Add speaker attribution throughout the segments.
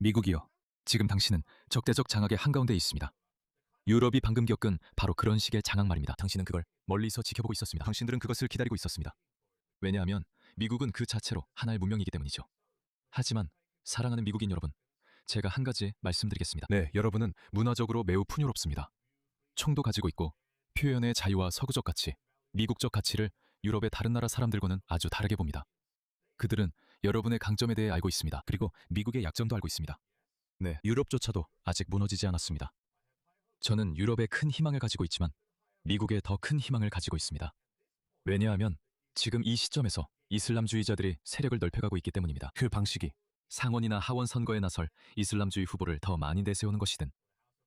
Speaker 1: 미국이요. 지금 당신은 적대적 장악의 한가운데 있습니다. 유럽이 방금 겪은 바로 그런 식의 장악 말입니다. 당신은 그걸 멀리서 지켜보고 있었습니다. 당신들은 그것을 기다리고 있었습니다. 왜냐하면 미국은 그 자체로 하나의 문명이기 때문이죠. 하지만 사랑하는 미국인 여러분, 제가 한 가지 말씀드리겠습니다. 네, 여러분은 문화적으로 매우 풍요롭습니다. 총도 가지고 있고 표현의 자유와 서구적 가치, 미국적 가치를 유럽의 다른 나라 사람들과는 아주 다르게 봅니다. 그들은 여러분의 강점에 대해 알고 있습니다. 그리고 미국의 약점도 알고 있습니다. 네, 유럽조차도 아직 무너지지 않았습니다. 저는 유럽에 큰 희망을 가지고 있지만 미국에 더 큰 희망을 가지고 있습니다. 왜냐하면 지금 이 시점에서 이슬람주의자들이 세력을 넓혀가고 있기 때문입니다. 그 방식이 상원이나 하원 선거에 나설 이슬람주의 후보를 더 많이 내세우는 것이든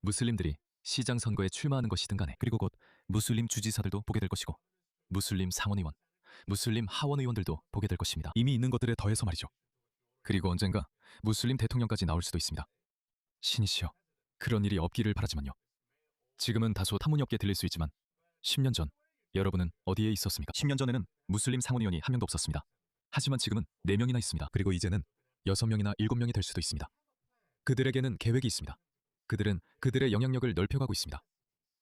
Speaker 1: 무슬림들이 시장 선거에 출마하는 것이든 간에, 그리고 곧 무슬림 주지사들도 보게 될 것이고 무슬림 상원의원, 무슬림 하원의원들도 보게 될 것입니다. 이미 있는 것들에 더해서 말이죠. 그리고 언젠가 무슬림 대통령까지 나올 수도 있습니다. 신이시여, 그런 일이 없기를 바라지만요. 지금은 다소 터무니없게 들릴 수 있지만 10년 전 여러분은 어디에 있었습니까? 10년 전에는 무슬림 상원의원이 한 명도 없었습니다. 하지만 지금은 4명이나 있습니다. 그리고 이제는 6명이나 7명이 될 수도 있습니다. 그들에게는 계획이 있습니다. 그들은 그들의 영향력을 넓혀가고 있습니다.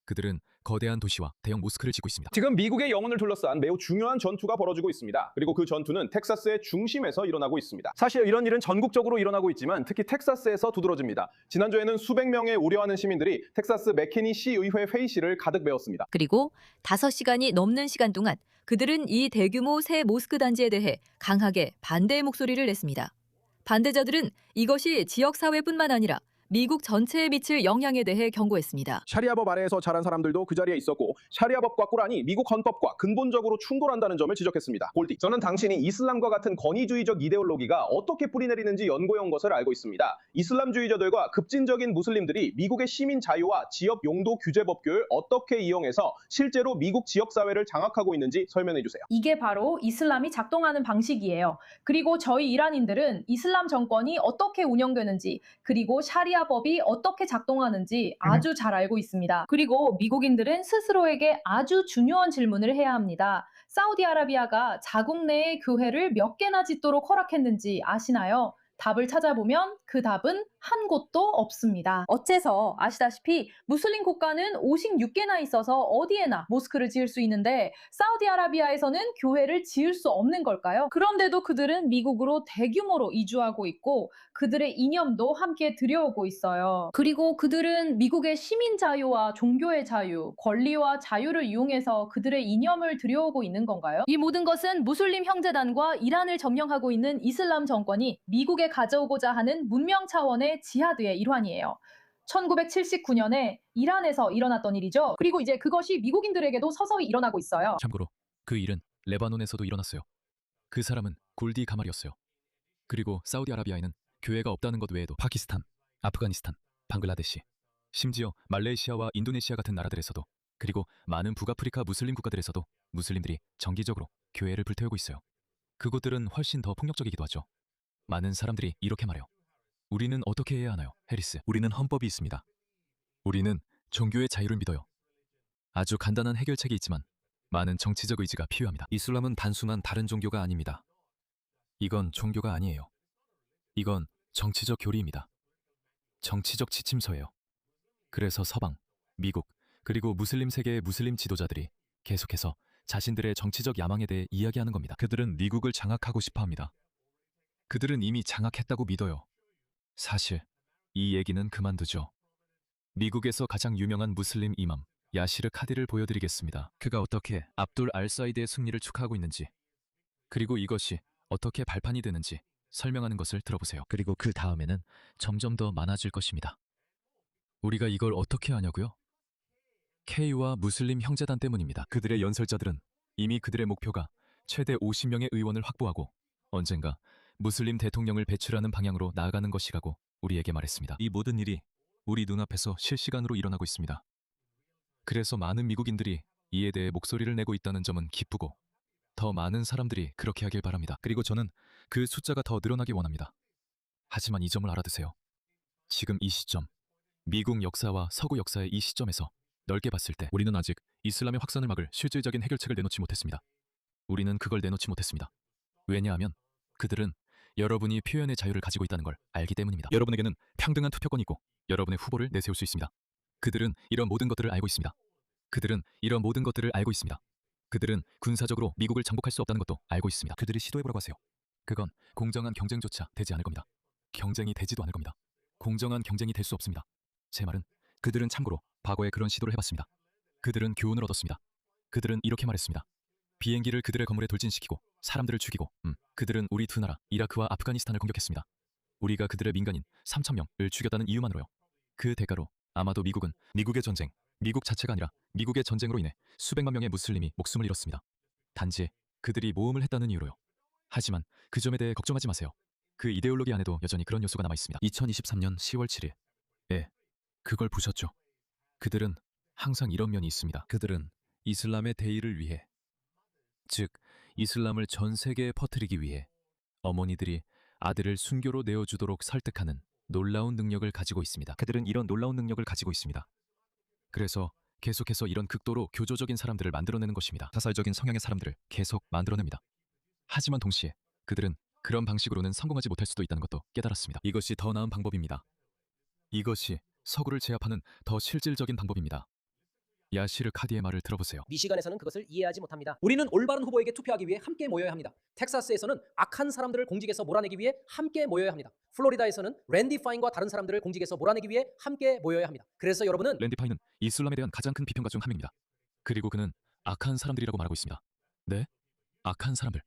Speaker 1: 그들은 거대한 도시와 대형 모스크를 짓고 있습니다.
Speaker 2: 지금 미국의 영혼을 둘러싼 매우 중요한 전투가 벌어지고 있습니다. 그리고 그 전투는 텍사스의 중심에서 일어나고 있습니다. 사실 이런 일은 전국적으로 일어나고 있지만 특히 텍사스에서 두드러집니다. 지난주에는 수백 명의 우려하는 시민들이 텍사스 맥키니 시의회 회의실을 가득 메웠습니다.
Speaker 3: 그리고 5시간이 넘는 시간 동안 그들은 이 대규모 새 모스크 단지에 대해 강하게 반대의 목소리를 냈습니다. 반대자들은 이것이 지역사회뿐만 아니라 미국 전체에 미칠 영향에 대해 경고했습니다.
Speaker 2: 샤리아법 아래에서 자란 사람들도 그 자리에 있었고 샤리아법과 꾸란이 미국 헌법과 근본적으로 충돌한다는 점을 지적했습니다. 골디, 저는 당신이 이슬람과 같은 권위주의적 이데올로기가 어떻게 뿌리내리는지 연구해온 것을 알고 있습니다. 이슬람주의자들과 급진적인 무슬림들이 미국의 시민 자유와 지역 용도 규제 법규를 어떻게 이용해서 실제로 미국 지역사회를 장악하고 있는지 설명해 주세요.
Speaker 4: 이게 바로 이슬람이 작동하는 방식이에요. 그리고 저희 이란인들은 이슬람 정권이 어떻게 운영되는지, 그리고 샤리아법이 어떻게 작동하는지 아주 잘 알고 있습니다. 그리고 미국인들은 스스로에게 아주 중요한 질문을 해야 합니다. 사우디아라비아가 자국 내의 교회를 몇 개나 짓도록 허락했는지 아시나요? 답을 찾아보면 그 답은 한 곳도 없습니다. 어째서 아시다시피 무슬림 국가는 56개나 있어서 어디에나 모스크를 지을 수 있는데 사우디아라비아에서는 교회를 지을 수 없는 걸까요? 그런데도 그들은 미국으로 대규모로 이주하고 있고 그들의 이념도 함께 들여오고 있어요. 그리고 그들은 미국의 시민 자유와 종교의 자유, 권리와 자유를 이용해서 그들의 이념을 들여오고 있는 건가요? 이 모든 것은 무슬림 형제단과 이란을 점령하고 있는 이슬람 정권이 미국에 가져오고자 하는 문명 차원의 지하드의 일환이에요. 1979년에 이란에서 일어났던 일이죠. 그리고 이제 그것이 미국인들에게도 서서히 일어나고 있어요.
Speaker 1: 참고로 그 일은 레바논에서도 일어났어요. 그 사람은 골디 가말이었어요. 그리고 사우디아라비아에는 교회가 없다는 것 외에도 파키스탄, 아프가니스탄, 방글라데시, 심지어 말레이시아와 인도네시아 같은 나라들에서도, 그리고 많은 북아프리카 무슬림 국가들에서도 무슬림들이 정기적으로 교회를 불태우고 있어요. 그곳들은 훨씬 더 폭력적이기도 하죠. 많은 사람들이 이렇게 말해요. 우리는 어떻게 해야 하나요, 해리스? 우리는 헌법이 있습니다. 우리는 종교의 자유를 믿어요. 아주 간단한 해결책이 있지만 많은 정치적 의지가 필요합니다. 이슬람은 단순한 다른 종교가 아닙니다. 이건 종교가 아니에요. 이건 정치적 교리입니다. 정치적 지침서예요. 그래서 서방, 미국, 그리고 무슬림 세계의 무슬림 지도자들이 계속해서 자신들의 정치적 야망에 대해 이야기하는 겁니다. 그들은 미국을 장악하고 싶어 합니다. 그들은 이미 장악했다고 믿어요. 사실 이 얘기는 그만두죠. 미국에서 가장 유명한 무슬림 이맘 야시르 카디를 보여드리겠습니다. 그가 어떻게 압둘 알사이드의 승리를 축하하고 있는지, 그리고 이것이 어떻게 발판이 되는지 설명하는 것을 들어보세요. 그리고 그 다음에는 점점 더 많아질 것입니다. 우리가 이걸 어떻게 하냐고요? K와 무슬림 형제단 때문입니다. 그들의 연설자들은 이미 그들의 목표가 최대 50명의 의원을 확보하고 언젠가 무슬림 대통령을 배출하는 방향으로 나아가는 것이라고 우리에게 말했습니다. 이 모든 일이 우리 눈앞에서 실시간으로 일어나고 있습니다. 그래서 많은 미국인들이 이에 대해 목소리를 내고 있다는 점은 기쁘고 더 많은 사람들이 그렇게 하길 바랍니다. 그리고 저는 그 숫자가 더 늘어나기 원합니다. 하지만 이 점을 알아두세요. 지금 이 시점, 미국 역사와 서구 역사의 이 시점에서 넓게 봤을 때 우리는 아직 이슬람의 확산을 막을 실질적인 해결책을 내놓지 못했습니다. 우리는 그걸 내놓지 못했습니다. 왜냐하면 그들은 여러분이 표현의 자유를 가지고 있다는 걸 알기 때문입니다. 여러분에게는 평등한 투표권이 있고 여러분의 후보를 내세울 수 있습니다. 그들은 이런 모든 것들을 알고 있습니다. 그들은 이런 모든 것들을 알고 있습니다. 그들은 군사적으로 미국을 정복할 수 없다는 것도 알고 있습니다. 그들이 시도해보라고 하세요. 그건 공정한 경쟁조차 되지 않을 겁니다. 경쟁이 되지도 않을 겁니다. 공정한 경쟁이 될 수 없습니다. 제 말은 그들은 참고로 과거에 그런 시도를 해봤습니다. 그들은 교훈을 얻었습니다. 그들은 이렇게 말했습니다. 비행기를 그들의 건물에 돌진시키고 사람들을 죽이고 그들은 우리 두 나라 이라크와 아프가니스탄을 공격했습니다. 우리가 그들의 민간인 3,000명을 죽였다는 이유만으로요. 그 대가로 아마도 미국은 미국의 전쟁, 미국 자체가 아니라 미국의 전쟁으로 인해 수백만 명의 무슬림이 목숨을 잃었습니다. 단지 그들이 모험을 했다는 이유로요. 하지만 그 점에 대해 걱정하지 마세요. 그 이데올로기 안에도 여전히 그런 요소가 남아있습니다. 2023년 10월 7일. 그걸 보셨죠? 그들은 항상 이런 면이 있습니다. 그들은 이슬람의 대의를 위해, 즉 이슬람을 전 세계에 퍼뜨리기 위해 어머니들이 아들을 순교로 내어주도록 설득하는 놀라운 능력을 가지고 있습니다. 그들은 이런 놀라운 능력을 가지고 있습니다. 그래서 계속해서 이런 극도로 교조적인 사람들을 만들어내는 것입니다. 사살적인 성향의 사람들을 계속 만들어냅니다. 하지만 동시에 그들은 그런 방식으로는 성공하지 못할 수도 있다는 것도 깨달았습니다. 이것이 더 나은 방법입니다. 이것이 서구를 제압하는 더 실질적인 방법입니다. 야시르 카디의 말을 들어보세요.
Speaker 5: 미시간에서는 그것을 이해하지 못합니다. 우리는 올바른 후보에게 투표하기 위해 함께 모여야 합니다. 텍사스에서는 악한 사람들을 공직에서 몰아내기 위해 함께 모여야 합니다. 플로리다에서는 랜디 파인과 다른 사람들을 공직에서 몰아내기 위해 함께 모여야 합니다. 그래서 여러분은
Speaker 1: 랜디 파인은 이슬람에 대한 가장 큰 비평가 중 한 명입니다. 그리고 그는 악한 사람들이라고 말하고 있습니다. 네? 악한 사람들.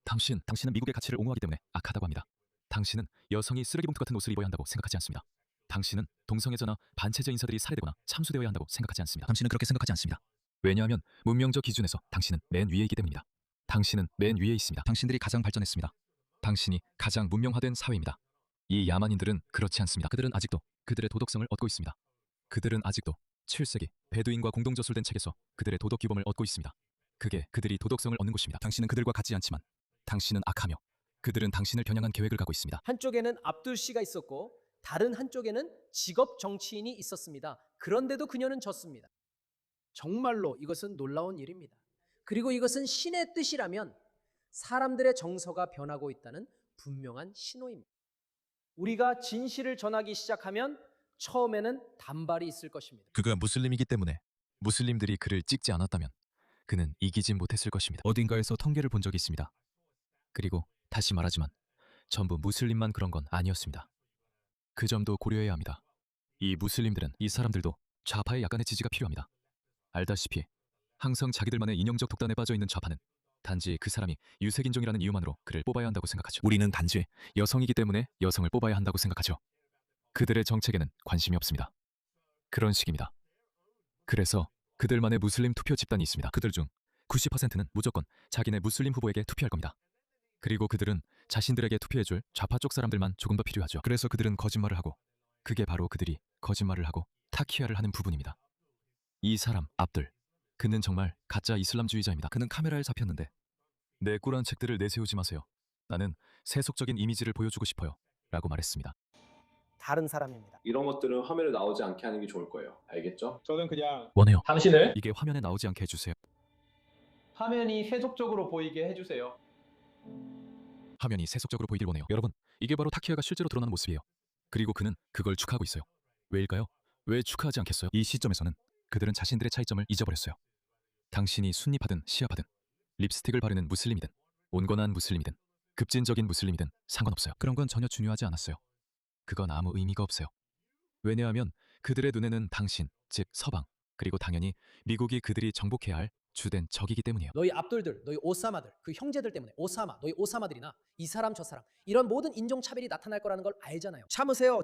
Speaker 1: 당신은 미국의 가치를 옹호하기 때문에 악하다고 합니다. 당신은 여성이 쓰레기 봉투 같은 옷을 입어야 한다고 생각하지 않습니다. 당신은 동성애자나 반체제 인사들이 살해되거나 참수되어야 한다고 생각하지 않습니다. 당신은 그렇게 생각하지 않습니다. 왜냐하면 문명적 기준에서 당신은 맨 위에 있기 때문입니다. 당신은 맨 위에 있습니다. 당신들이 가장 발전했습니다. 당신이 가장 문명화된 사회입니다. 이 야만인들은 그렇지 않습니다. 그들은 아직도 그들의 도덕성을 얻고 있습니다. 그들은 아직도 7세기 베두인과 공동저술된 책에서 그들의 도덕 규범을 얻고 있습니다. 그게 그들이 도덕성을 얻는 곳입니다. 당신은 그들과 같지 않지만 당신은 악하며 그들은 당신을 겨냥한 계획을 가고 있습니다.
Speaker 5: 한쪽에는 압둘 씨가 있었고 다른 한쪽에는 직업 정치인이 있었습니다. 그런데도 그녀는 졌습니다. 정말로 이것은 놀라운 일입니다. 그리고 이것은 신의 뜻이라면 사람들의 정서가 변하고 있다는 분명한 신호입니다. 우리가 진실을 전하기 시작하면 처음에는 단발이 있을 것입니다.
Speaker 1: 그가 무슬림이기 때문에 무슬림들이 그를 찍지 않았다면 그는 이기진 못했을 것입니다. 어딘가에서 통계를 본 적이 있습니다. 그리고 다시 말하지만 전부 무슬림만 그런 건 아니었습니다. 그 점도 고려해야 합니다. 이 무슬림들은 이 사람들도 좌파의 약간의 지지가 필요합니다. 알다시피 항상 자기들만의 인형적 독단에 빠져있는 좌파는 단지 그 사람이 유색인종이라는 이유만으로 그를 뽑아야 한다고 생각하죠. 우리는 단지 여성이기 때문에 여성을 뽑아야 한다고 생각하죠. 그들의 정책에는 관심이 없습니다. 그런 식입니다. 그래서 그들만의 무슬림 투표 집단이 있습니다. 그들 중 90%는 무조건 자기네 무슬림 후보에게 투표할 겁니다. 그리고 그들은 자신들에게 투표해줄 좌파 쪽 사람들만 조금 더 필요하죠. 그래서 그들은 거짓말을 하고 그게 바로 그들이 거짓말을 하고 타키아를 하는 부분입니다. 이 사람 압들, 그는 정말 가짜 이슬람주의자입니다. 그는 카메라에 잡혔는데 내 꿀한 책들을 내세우지 마세요. 나는 세속적인 이미지를 보여주고 싶어요. 라고 말했습니다.
Speaker 5: 다른 사람입니다.
Speaker 2: 이런 것들은 화면에 나오지 않게 하는 게 좋을 거예요. 알겠죠?
Speaker 6: 저는 그냥
Speaker 1: 원해요.
Speaker 6: 당신을
Speaker 1: 이게 화면에 나오지 않게 해주세요.
Speaker 6: 화면이 세속적으로 보이게 해주세요.
Speaker 1: 화면이 세속적으로 보이길 원해요. 여러분, 이게 바로 타키아가 실제로 드러나는 모습이에요. 그리고 그는 그걸 축하하고 있어요. 왜일까요? 왜 축하하지 않겠어요? 이 시점에서는 그들은 자신들의 차이점을 잊어버렸어요. 당신이 순니파든 시아파든 립스틱을 바르는 무슬림이든 온건한 무슬림이든 급진적인 무슬림이든 상관없어요. 그런 건 전혀 중요하지 않았어요. 그건 아무 의미가 없어요. 왜냐하면 그들의 눈에는 당신, 즉 서방, 그리고 당연히 미국이 그들이 정복해야 할 주된 적이기 때문이에요.
Speaker 5: 너희 압둘들, 너희 오사마들, 그 형제들 때문에 오사마, 너희 오사마들이나 이 사람 저 사람 이런 모든 인종차별이 나타날 거라는 걸 알잖아요. 참으세요.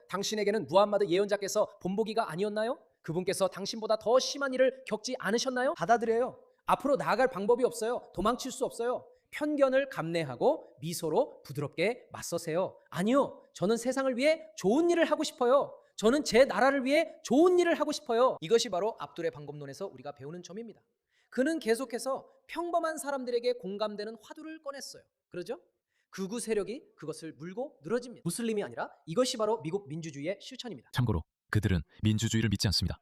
Speaker 5: 당신에게는 무함마드 예언자께서 본보기가 아니었나요? 그분께서 당신보다 더 심한 일을 겪지 않으셨나요? 받아들여요. 앞으로 나아갈 방법이 없어요. 도망칠 수 없어요. 편견을 감내하고 미소로 부드럽게 맞서세요. 아니요. 저는 세상을 위해 좋은 일을 하고 싶어요. 저는 제 나라를 위해 좋은 일을 하고 싶어요. 이것이 바로 압둘의 방법론에서 우리가 배우는 점입니다. 그는 계속해서 평범한 사람들에게 공감되는 화두를 꺼냈어요. 그러죠? 극우 세력이 그것을 물고 늘어집니다. 무슬림이 아니라 이것이 바로 미국 민주주의의 실천입니다.
Speaker 1: 참고로 그들은 민주주의를 믿지 않습니다.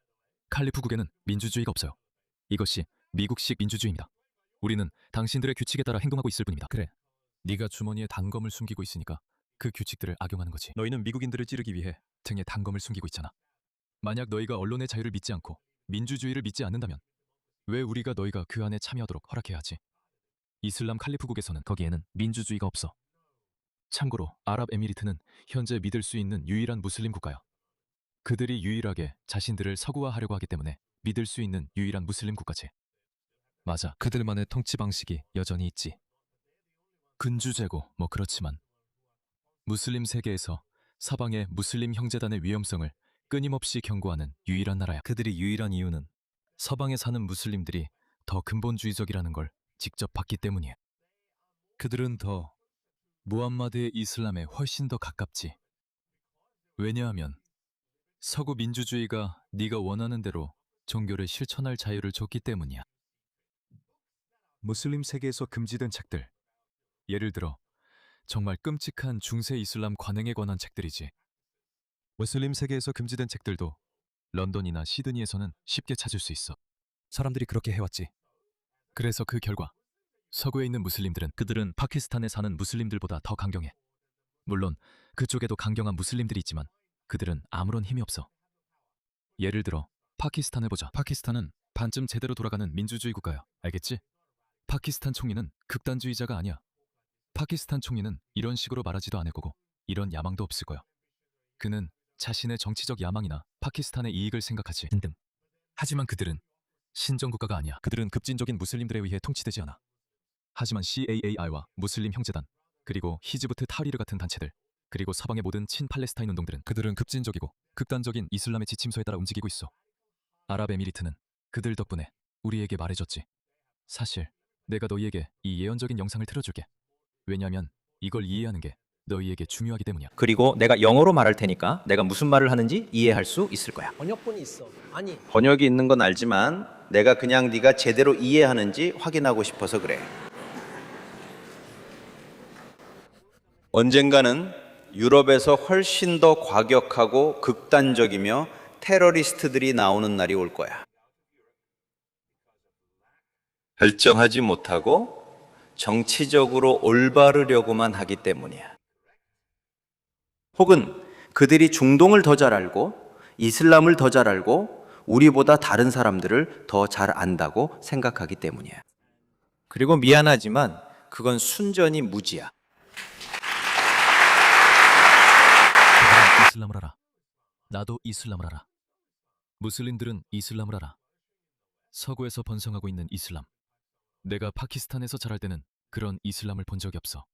Speaker 1: 칼리프국에는 민주주의가 없어요. 이것이 미국식 민주주의입니다. 우리는 당신들의 규칙에 따라 행동하고 있을 뿐입니다. 그래, 네가 주머니에 단검을 숨기고 있으니까 그 규칙들을 악용하는 거지. 너희는 미국인들을 찌르기 위해 등에 단검을 숨기고 있잖아. 만약 너희가 언론의 자유를 믿지 않고 민주주의를 믿지 않는다면 왜 우리가 너희가 그 안에 참여하도록 허락해야 하지? 이슬람 칼리프국에서는 거기에는 민주주의가 없어. 참고로 아랍에미리트는 현재 믿을 수 있는 유일한 무슬림 국가야. 그들이 유일하게 자신들을 서구화하려고 하기 때문에 믿을 수 있는 유일한 무슬림 국가지. 맞아. 그들만의 통치 방식이 여전히 있지. 군주제고 뭐 그렇지만 무슬림 세계에서 서방의 무슬림 형제단의 위험성을 끊임없이 경고하는 유일한 나라야. 그들이 유일한 이유는 서방에 사는 무슬림들이 더 근본주의적이라는 걸 직접 봤기 때문이야. 그들은 더 무함마드의 이슬람에 훨씬 더 가깝지. 왜냐하면 서구 민주주의가 네가 원하는 대로 종교를 실천할 자유를 줬기 때문이야. 무슬림 세계에서 금지된 책들, 예를 들어 정말 끔찍한 중세 이슬람 관행에 관한 책들이지. 무슬림 세계에서 금지된 책들도 런던이나 시드니에서는 쉽게 찾을 수 있어. 사람들이 그렇게 해왔지. 그래서 그 결과 서구에 있는 무슬림들은 그들은 파키스탄에 사는 무슬림들보다 더 강경해. 물론 그쪽에도 강경한 무슬림들이 있지만 그들은 아무런 힘이 없어. 예를 들어 파키스탄을 보자. 파키스탄은 반쯤 제대로 돌아가는 민주주의 국가야. 알겠지? 파키스탄 총리는 극단주의자가 아니야. 파키스탄 총리는 이런 식으로 말하지도 않을 거고 이런 야망도 없을 거야. 그는 자신의 정치적 야망이나 파키스탄의 이익을 생각하지 등등. 하지만 그들은 신정국가가 아니야. 그들은 급진적인 무슬림들에 의해 통치되지 않아. 하지만 CAAR와 무슬림 형제단, 그리고 히즈부트 타리르 같은 단체들, 그리고 서방의 모든 친팔레스타인 운동들은 그들은 급진적이고 극단적인 이슬람의 지침서에 따라 움직이고 있어. 아랍에미리트는 그들 덕분에 우리에게 말해줬지. 사실 내가 너희에게 이 예언적인 영상을 틀어줄게. 왜냐하면 이걸 이해하는 게 너희에게 중요하기 때문이야.
Speaker 7: 그리고 내가 영어로 말할 테니까 내가 무슨 말을 하는지 이해할 수 있을 거야.
Speaker 5: 번역본이 있어. 아니,
Speaker 7: 번역이 있는 건 알지만 내가 그냥 네가 제대로 이해하는지 확인하고 싶어서 그래. 언젠가는 유럽에서 훨씬 더 과격하고 극단적이며 테러리스트들이 나오는 날이 올 거야. 결정하지 못하고 정치적으로 올바르려고만 하기 때문이야. 혹은 그들이 중동을 더 잘 알고 이슬람을 더 잘 알고 우리보다 다른 사람들을 더 잘 안다고 생각하기 때문이야. 그리고 미안하지만 그건 순전히 무지야.
Speaker 1: 그들은 이슬람을 알아. 나도 이슬람을 알아. 무슬림들은 이슬람을 알아. 서구에서 번성하고 있는 이슬람. 내가 파키스탄에서 자랄 때는 그런 이슬람을 본 적이 없어.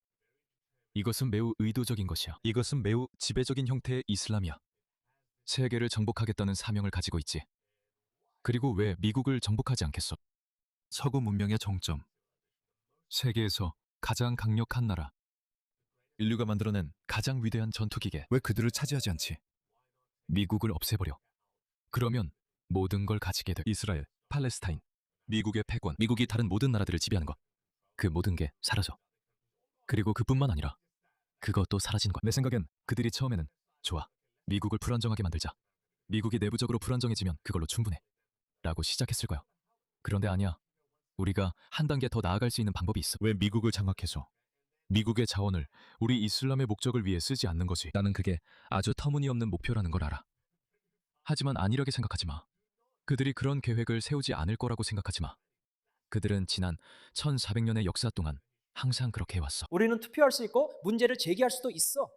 Speaker 1: 이것은 매우 의도적인 것이야. 이것은 매우 지배적인 형태의 이슬람이야. 세계를 정복하겠다는 사명을 가지고 있지. 그리고 왜 미국을 정복하지 않겠어? 서구 문명의 정점. 세계에서 가장 강력한 나라. 인류가 만들어낸 가장 위대한 전투기계. 왜 그들을 차지하지 않지? 미국을 없애버려. 그러면 모든 걸 가지게 돼. 이스라엘, 팔레스타인, 미국의 패권, 미국이 다른 모든 나라들을 지배하는 것. 그 모든 게 사라져. 그리고 그뿐만 아니라 그것도 사라진 거야. 내 생각엔 그들이 처음에는 좋아, 미국을 불안정하게 만들자. 미국이 내부적으로 불안정해지면 그걸로 충분해. 라고 시작했을 거야. 그런데 아니야. 우리가 한 단계 더 나아갈 수 있는 방법이 있어. 왜 미국을 장악해서 미국의 자원을 우리 이슬람의 목적을 위해 쓰지 않는 거지. 나는 그게 아주 터무니없는 목표라는 걸 알아. 하지만 안일하게 생각하지 마. 그들이 그런 계획을 세우지 않을 거라고 생각하지 마. 그들은 지난 1400년의 역사 동안 항상 그렇게 해왔어.
Speaker 5: 우리는 투표할 수 있고 문제를 제기할 수도 있어.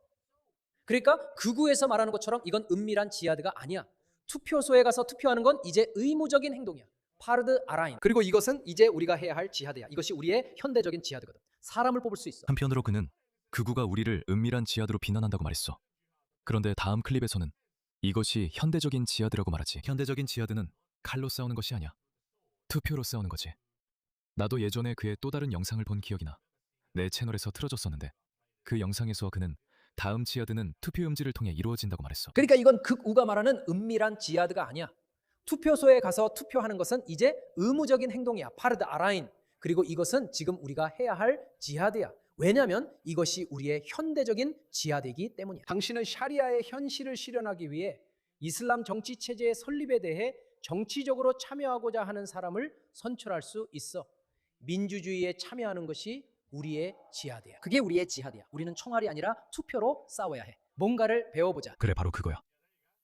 Speaker 5: 그러니까 극우에서 말하는 것처럼 이건 은밀한 지하드가 아니야. 투표소에 가서 투표하는 건 이제 의무적인 행동이야. 파르드 아라인. 그리고 이것은 이제 우리가 해야 할 지하드야. 이것이 우리의 현대적인 지하드거든. 사람을 뽑을 수 있어.
Speaker 1: 한편으로 그는 극우가 우리를 은밀한 지하드로 비난한다고 말했어. 그런데 다음 클립에서는 이것이 현대적인 지하드라고 말하지. 현대적인 지하드는 칼로 싸우는 것이 아니야. 투표로 싸우는 거지. 나도 예전에 그의 또 다른 영상을 본 기억이 나. 내 채널에서 틀어줬었는데 그 영상에서 그는 다음 지하드는 투표용지를 통해 이루어진다고 말했어.
Speaker 5: 그러니까 이건 극우가 말하는 은밀한 지하드가 아니야. 투표소에 가서 투표하는 것은 이제 의무적인 행동이야. 파르드 아라인. 그리고 이것은 지금 우리가 해야 할 지하드야. 왜냐하면 이것이 우리의 현대적인 지하드이기 때문이야. 당신은 샤리아의 현실을 실현하기 위해 이슬람 정치 체제의 설립에 대해 정치적으로 참여하고자 하는 사람을 선출할 수 있어. 민주주의에 참여하는 것이 우리의 지하드야. 그게 우리의 지하드야. 우리는 총알이 아니라 투표로 싸워야 해. 뭔가를 배워보자.
Speaker 1: 그래, 바로 그거야.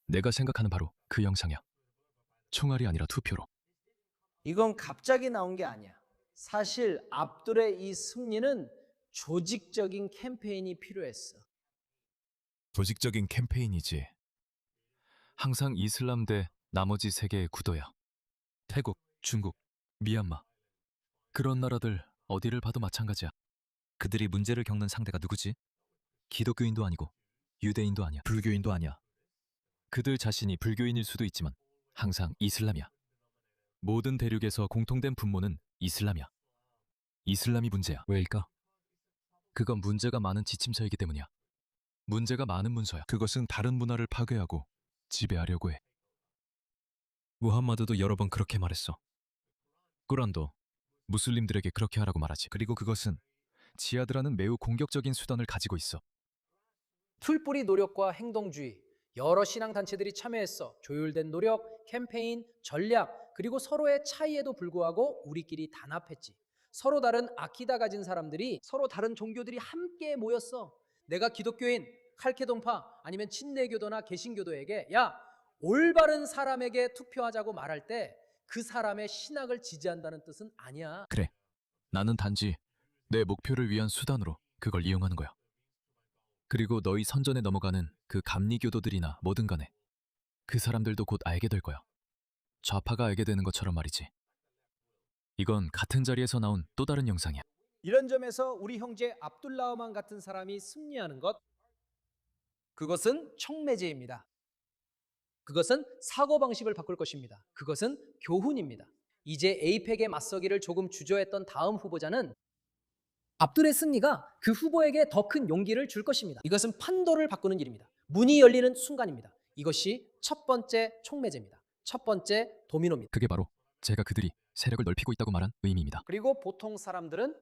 Speaker 1: 내가 생각하는 바로 그 영상이야. 총알이 아니라 투표로.
Speaker 5: 이건 갑자기 나온 게 아니야. 사실 압둘의 이 승리는 조직적인 캠페인이 필요했어.
Speaker 1: 조직적인 캠페인이지. 항상 이슬람 대 나머지 세계의 구도야. 태국, 중국, 미얀마. 그런 나라들 어디를 봐도 마찬가지야. 그들이 문제를 겪는 상대가 누구지? 기독교인도 아니고 유대인도 아니야. 불교인도 아니야. 그들 자신이 불교인일 수도 있지만 항상 이슬람이야. 모든 대륙에서 공통된 분모는 이슬람이야. 이슬람이 문제야. 왜일까? 그건 문제가 많은 지침서이기 때문이야. 문제가 많은 문서야. 그것은 다른 문화를 파괴하고 지배하려고 해. 무함마드도 여러 번 그렇게 말했어. 꾸란도 무슬림들에게 그렇게 하라고 말하지. 그리고 그것은 지하드라는 매우 공격적인 수단을 가지고 있어.
Speaker 5: 풀뿌리 노력과 행동주의, 여러 신앙단체들이 참여했어. 조율된 노력, 캠페인, 전략, 그리고 서로의 차이에도 불구하고 우리끼리 단합했지. 서로 다른 아키다 가진 사람들이, 서로 다른 종교들이 함께 모였어. 내가 기독교인, 칼케돈파 아니면 친내교도나 개신교도에게 야, 올바른 사람에게 투표하자고 말할 때 그 사람의 신학을 지지한다는 뜻은 아니야.
Speaker 1: 그래. 나는 단지 내 목표를 위한 수단으로 그걸 이용하는 거야. 그리고 너희 선전에 넘어가는 그 감리교도들이나 뭐든 간에 그 사람들도 곧 알게 될 거야. 좌파가 알게 되는 것처럼 말이지. 이건 같은 자리에서 나온 또 다른 영상이야.
Speaker 5: 이런 점에서 우리 형제 압둘라흐만 같은 사람이 승리하는 것, 그것은 청매제입니다. 그것은 사고방식을 바꿀 것입니다. 그것은 교훈입니다. 이제 에이펙에 맞서기를 조금 주저했던 다음 후보자는 압둘의 승리가 그 후보에게 더 큰 용기를 줄 것입니다. 이것은 판도를 바꾸는 일입니다. 문이 열리는 순간입니다. 이것이 첫 번째 촉매제입니다. 첫 번째 도미노입니다.
Speaker 1: 그게 바로 제가 그들이 세력을 넓히고 있다고 말한 의미입니다.
Speaker 5: 그리고 보통 사람들은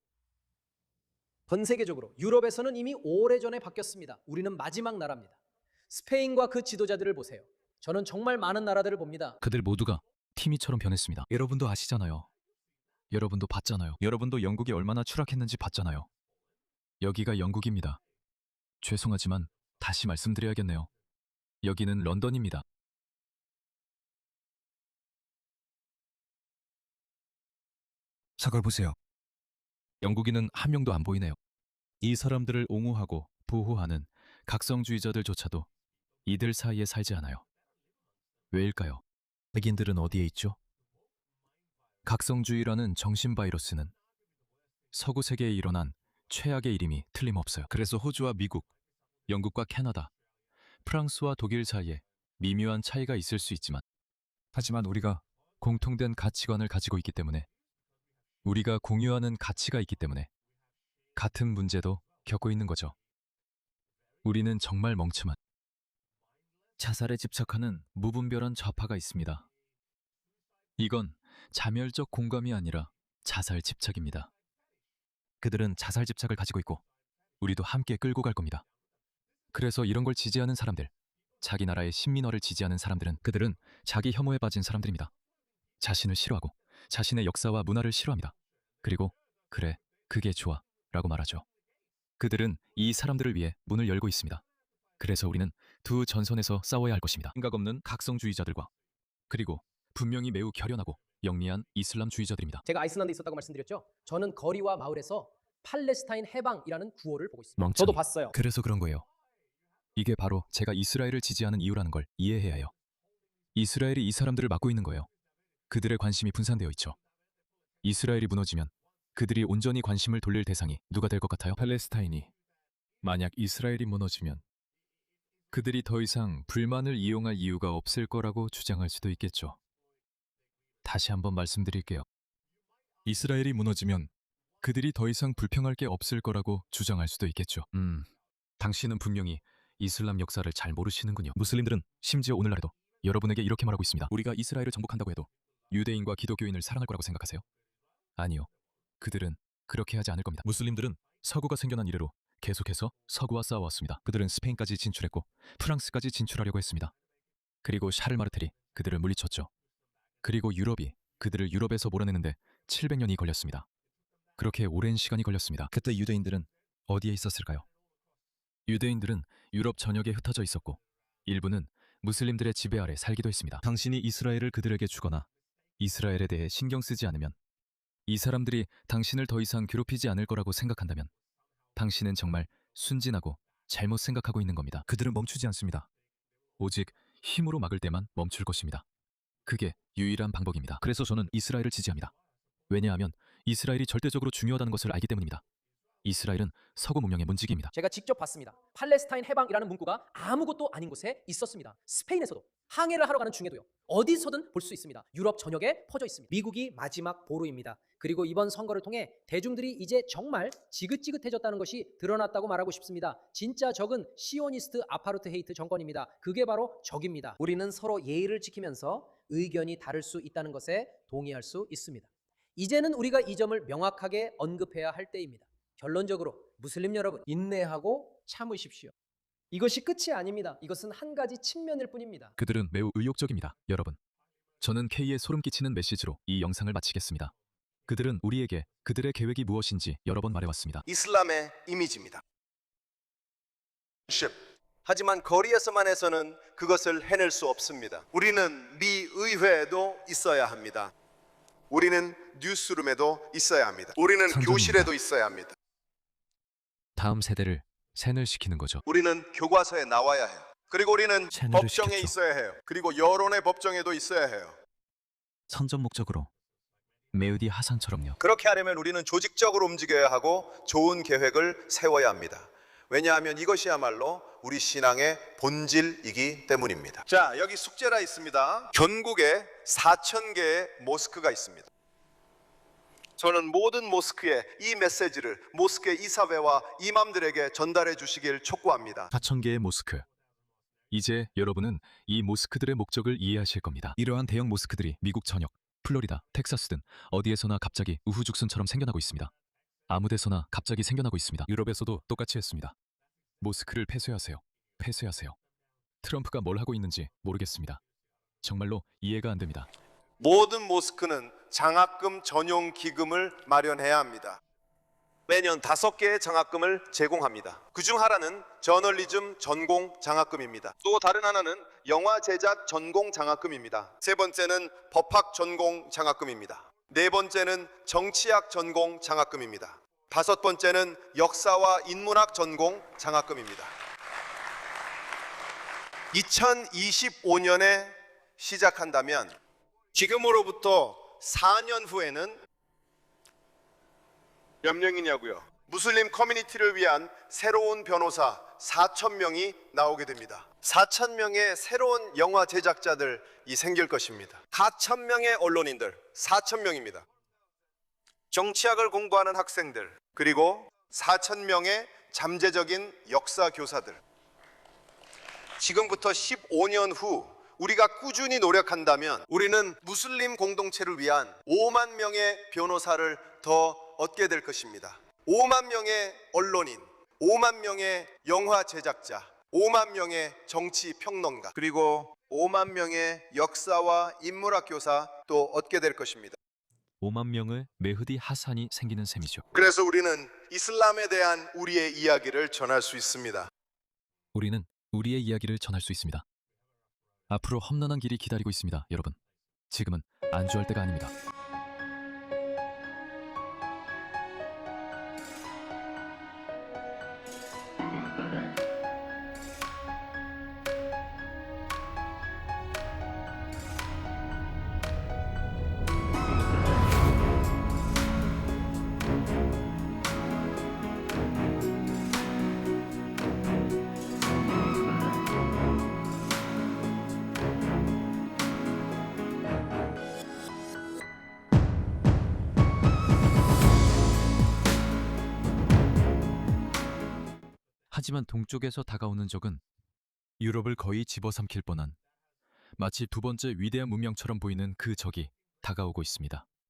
Speaker 5: 전 세계적으로 유럽에서는 이미 오래전에 바뀌었습니다. 우리는 마지막 나라입니다. 스페인과 그 지도자들을 보세요. 저는 정말 많은 나라들을 봅니다.
Speaker 1: 그들 모두가 티미처럼 변했습니다. 여러분도 아시잖아요. 여러분도 봤잖아요. 여러분도 영국이 얼마나 추락했는지 봤잖아요. 여기가 영국입니다. 죄송하지만 다시 말씀드려야겠네요. 여기는 런던입니다. 사걸 보세요. 영국인은 한 명도 안 보이네요. 이 사람들을 옹호하고 보호하는 각성주의자들조차도 이들 사이에 살지 않아요. 왜일까요? 백인들은 어디에 있죠? 각성주의라는 정신 바이러스는 서구 세계에 일어난 최악의 이름이 틀림없어요. 그래서 호주와 미국, 영국과 캐나다, 프랑스와 독일 사이에 미묘한 차이가 있을 수 있지만 하지만 우리가 공통된 가치관을 가지고 있기 때문에 우리가 공유하는 가치가 있기 때문에 같은 문제도 겪고 있는 거죠. 우리는 정말 멍청한 자살에 집착하는 무분별한 좌파가 있습니다. 이건 자멸적 공감이 아니라 자살 집착입니다. 그들은 자살 집착을 가지고 있고 우리도 함께 끌고 갈 겁니다. 그래서 이런 걸 지지하는 사람들, 자기 나라의 신민화를 지지하는 사람들은 그들은 자기 혐오에 빠진 사람들입니다. 자신을 싫어하고 자신의 역사와 문화를 싫어합니다. 그리고 그래, 그게 좋아 라고 말하죠. 그들은 이 사람들을 위해 문을 열고 있습니다. 그래서 우리는 두 전선에서 싸워야 할 것입니다. 생각 없는 각성주의자들과 그리고 분명히 매우 결연하고 영리한 이슬람주의자들입니다.
Speaker 5: 제가 아이슬란드에 있었다고 말씀드렸죠. 저는 거리와 마을에서 팔레스타인 해방이라는 구호를 보고 있습니다.
Speaker 1: 멍청이.
Speaker 5: 저도 봤어요.
Speaker 1: 그래서 그런 거예요. 이게 바로 제가 이스라엘을 지지하는 이유라는 걸 이해해야 해요. 이스라엘이 이 사람들을 막고 있는 거예요. 그들의 관심이 분산되어 있죠. 이스라엘이 무너지면 그들이 온전히 관심을 돌릴 대상이 누가 될 것 같아요? 팔레스타인이. 만약 이스라엘이 무너지면 그들이 더 이상 불만을 이용할 이유가 없을 거라고 주장할 수도 있겠죠. 다시 한번 말씀드릴게요. 이스라엘이 무너지면 그들이 더 이상 불평할 게 없을 거라고 주장할 수도 있겠죠. 당신은 분명히 이슬람 역사를 잘 모르시는군요. 무슬림들은 심지어 오늘날에도 여러분에게 이렇게 말하고 있습니다. 우리가 이스라엘을 정복한다고 해도 유대인과 기독교인을 사랑할 거라고 생각하세요? 아니요. 그들은 그렇게 하지 않을 겁니다. 무슬림들은 서구가 생겨난 이래로 계속해서 서구와 싸워왔습니다. 그들은 스페인까지 진출했고 프랑스까지 진출하려고 했습니다. 그리고 샤를 마르텔이 그들을 물리쳤죠. 그리고 유럽이 그들을 유럽에서 몰아내는데 700년이 걸렸습니다. 그렇게 오랜 시간이 걸렸습니다. 그때 유대인들은 어디에 있었을까요? 유대인들은 유럽 전역에 흩어져 있었고 일부는 무슬림들의 지배 아래 살기도 했습니다. 당신이 이스라엘을 그들에게 주거나 이스라엘에 대해 신경 쓰지 않으면, 이 사람들이 당신을 더 이상 괴롭히지 않을 거라고 생각한다면 당신은 정말 순진하고 잘못 생각하고 있는 겁니다. 그들은 멈추지 않습니다. 오직 힘으로 막을 때만 멈출 것입니다. 그게 유일한 방법입니다. 그래서 저는 이스라엘을 지지합니다. 왜냐하면 이스라엘이 절대적으로 중요하다는 것을 알기 때문입니다. 이스라엘은 서구 문명의 문지기입니다.
Speaker 5: 제가 직접 봤습니다. 팔레스타인 해방이라는 문구가 아무것도 아닌 곳에 있었습니다. 스페인에서도, 항해를 하러 가는 중에도요. 어디서든 볼 수 있습니다. 유럽 전역에 퍼져 있습니다. 미국이 마지막 보루입니다. 그리고 이번 선거를 통해 대중들이 이제 정말 지긋지긋해졌다는 것이 드러났다고 말하고 싶습니다. 진짜 적은 시오니스트 아파르트헤이트 정권입니다. 그게 바로 적입니다. 우리는 서로 예의를 지키면서 의견이 다를 수 있다는 것에 동의할 수 있습니다. 이제는 우리가 이 점을 명확하게 언급해야 할 때입니다. 결론적으로 무슬림 여러분, 인내하고 참으십시오. 이것이 끝이 아닙니다. 이것은 한 가지 측면일 뿐입니다.
Speaker 1: 그들은 매우 의욕적입니다. 여러분, 저는 K에 소름 끼치는 메시지로 이 영상을 마치겠습니다. 그들은 우리에게 그들의 계획이 무엇인지 여러 번 말해왔습니다.
Speaker 8: 이슬람의 이미지입니다. 하지만 거리에서만 해서는 그것을 해낼 수 없습니다. 우리는 미 의회에도 있어야 합니다. 우리는 뉴스룸에도 있어야 합니다. 우리는
Speaker 1: 선전입니다.
Speaker 8: 교실에도 있어야 합니다.
Speaker 1: 다음 세대를 세뇌시키는 거죠.
Speaker 8: 우리는 교과서에 나와야 해요. 그리고 우리는
Speaker 1: 세뇌를
Speaker 8: 법정에
Speaker 1: 시켰죠.
Speaker 8: 있어야 해요. 그리고 여론의 법정에도 있어야 해요.
Speaker 1: 선전 목적으로 메우디 하산처럼요.
Speaker 8: 그렇게 하려면 우리는 조직적으로 움직여야 하고 좋은 계획을 세워야 합니다. 왜냐하면 이것이야말로 우리 신앙의 본질이기 때문입니다. 자, 여기 숙제라 있습니다. 전국에 4,000개의 모스크가 있습니다. 저는 모든 모스크에 이 메시지를 모스크의 이사회와 이맘들에게 전달해 주시길 촉구합니다.
Speaker 1: 4,000개의 모스크. 이제 여러분은 이 모스크들의 목적을 이해하실 겁니다. 이러한 대형 모스크들이 미국 전역, 플로리다, 텍사스 등 어디에서나 갑자기 우후죽순처럼 생겨나고 있습니다. 아무데서나 갑자기 생겨나고 있습니다. 유럽에서도 똑같이 했습니다. 모스크를 폐쇄하세요. 폐쇄하세요. 트럼프가 뭘 하고 있는지 모르겠습니다. 정말로 이해가 안 됩니다.
Speaker 8: 모든 모스크는 장학금 전용 기금을 마련해야 합니다. 매년 5개의 장학금을 제공합니다. 그중 하나는 저널리즘 전공 장학금입니다. 또 다른 하나는 영화 제작 전공 장학금입니다. 세 번째는 법학 전공 장학금입니다. 네 번째는 정치학 전공 장학금입니다. 다섯 번째는 역사와 인문학 전공 장학금입니다. 2025년에 시작한다면 지금으로부터 4년 후에는 몇 명이냐고요? 무슬림 커뮤니티를 위한 새로운 변호사 4,000명이 나오게 됩니다. 4,000명의 새로운 영화 제작자들이 생길 것입니다. 4,000명의 언론인들, 4,000명입니다. 정치학을 공부하는 학생들, 그리고 4,000명의 잠재적인 역사 교사들. 지금부터 15년 후 우리가 꾸준히 노력한다면 우리는 무슬림 공동체를 위한 5만 명의 변호사를 더 얻게 될 것입니다. 5만 명의 언론인, 5만 명의 영화 제작자, 5만 명의 정치 평론가, 그리고 5만 명의 역사와 인문학 교사 또 얻게 될 것입니다.
Speaker 1: 5만 명의 메흐디 하산이 생기는 셈이죠.
Speaker 8: 그래서 우리는 이슬람에 대한 우리의 이야기를 전할 수 있습니다.
Speaker 1: 우리는 우리의 이야기를 전할 수 있습니다. 앞으로 험난한 길이 기다리고 있습니다, 여러분. 지금은 안주할 때가 아닙니다. 하지만 동쪽에서 다가오는 적은 유럽을 거의 집어삼킬 뻔한 마치 두 번째 위대한 문명처럼 보이는 그 적이 다가오고 있습니다.